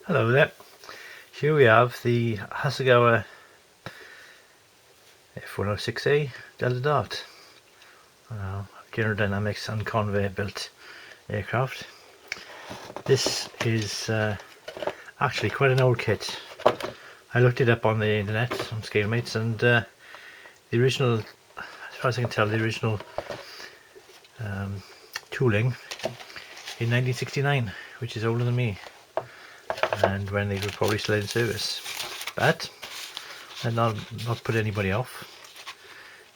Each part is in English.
Hello there. Here we have the Hasegawa F-106A Delta Dart. General Dynamics and conveyor built aircraft. This is actually quite an old kit. I looked it up on the internet on ScaleMates, and the original, as far as I can tell, the original tooling in 1969, which is older than me, and when they were probably still in service. But and not put anybody off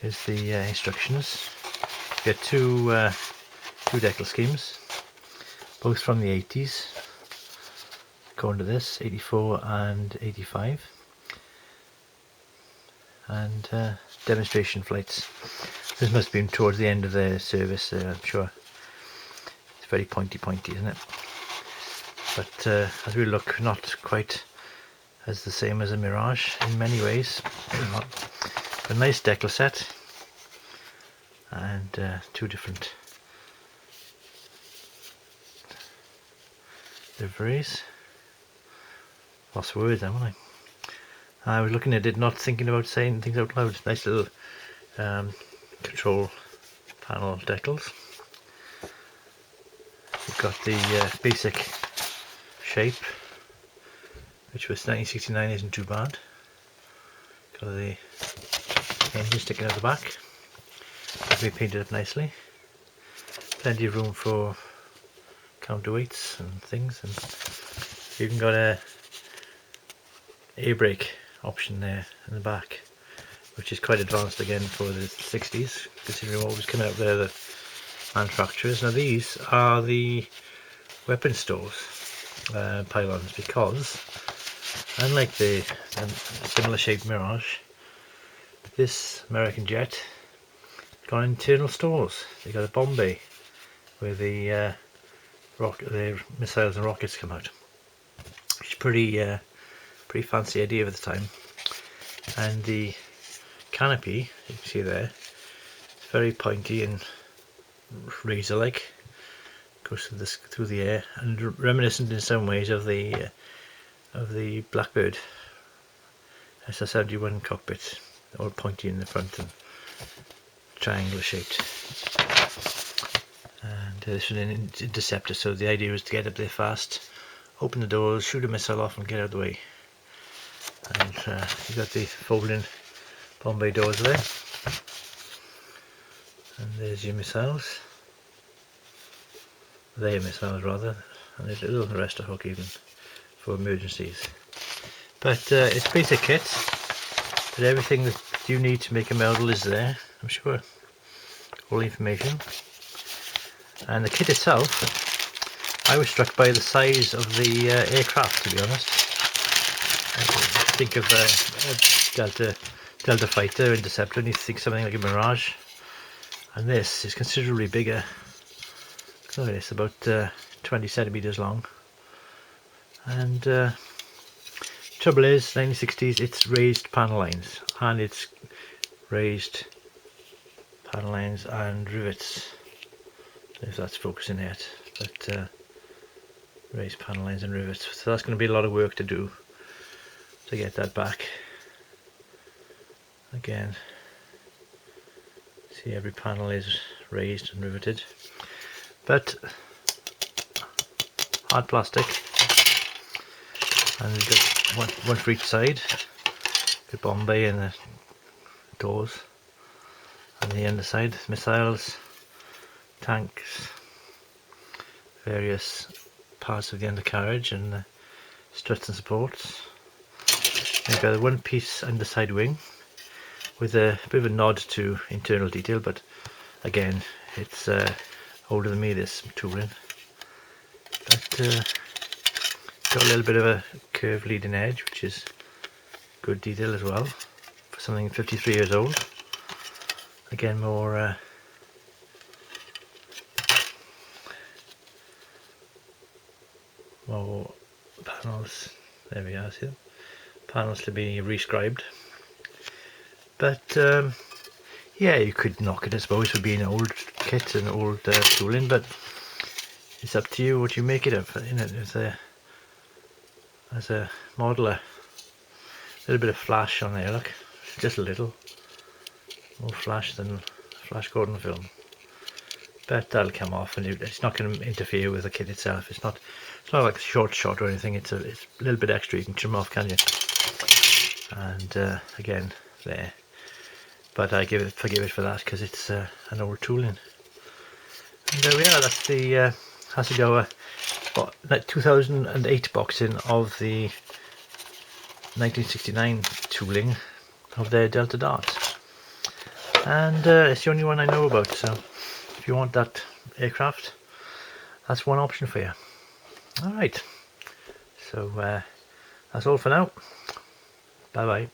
is the instructions. You get two decal schemes, both from the 80s, according to this, 84 and 85, and demonstration flights. This must have been towards the end of their service, I'm sure. It's very pointy, isn't it? But as we look, not quite as the same as a Mirage in many ways. A nice decal set, and two different liveries. Lost of words, haven't I? I was looking at it, not thinking about saying things out loud. Nice little control panel decals. You've got the basic shape, which was 1969, isn't too bad. Got the engine sticking out the back. They painted up nicely. Plenty of room for counterweights and things, and even got a air brake option there in the back, which is quite advanced again for the 60s, considering what was coming out there, the manufacturers. Now these are the weapon stores pylons, because unlike the similar shaped Mirage, this American jet got internal stores. They got a bomb bay where the missiles and rockets come out. It's pretty fancy idea at the time. And the canopy, you can see there, it's very pointy and razor-like. Goes through the air, and reminiscent in some ways of the Blackbird SS-71 cockpit, all pointy in the front and triangular shaped. And this was an interceptor, so the idea was to get up there fast, open the doors, shoot a missile off and get out of the way. And you've got the folding bomb bay doors there, and there's your missiles. Their missiles rather, and there's a little arrestor hook even for emergencies. But it's basic kit, but everything that you need to make a medal is there, I'm sure. All the information. And the kit itself, I was struck by the size of the aircraft, to be honest. I think of a Delta Fighter, Interceptor, and you think something like a Mirage, and this is considerably bigger. Look at this, about 20 centimeters long. And trouble is, 1960s, it's raised panel lines, and it's raised panel lines and rivets, if that's focusing yet. But raised panel lines and rivets, so that's going to be a lot of work to do to get that back. Again, see, every panel is raised and riveted, but hard plastic, and we've got one for each side. The bomb bay and the doors, and the underside, missiles, tanks, various parts of the undercarriage, and the struts and supports. We've got a one-piece underside wing with a bit of a nod to internal detail, but again, it's older than me, this tooling. But got a little bit of a curved leading edge, which is good detail as well for something 53 years old. Again, more panels. There we are, see them? Panels to be rescribed. But yeah, you could knock it, I suppose, for being an old kit and old tooling, but it's up to you what you make it of. You know, as a model, a little bit of flash on there, look, just a little more flash than flash Gordon film, but that'll come off, and it's not going to interfere with the kit itself. It's not like a short shot or anything. It's a little bit extra you can trim off, can you? And again there, but I forgive it for that because it's an old tooling. And there we are. That's the Hasegawa 2008 boxing of the 1969 tooling of their Delta Dart, and it's the only one I know about. So if you want that aircraft, that's one option for you. Alright, so that's all for now. Bye bye.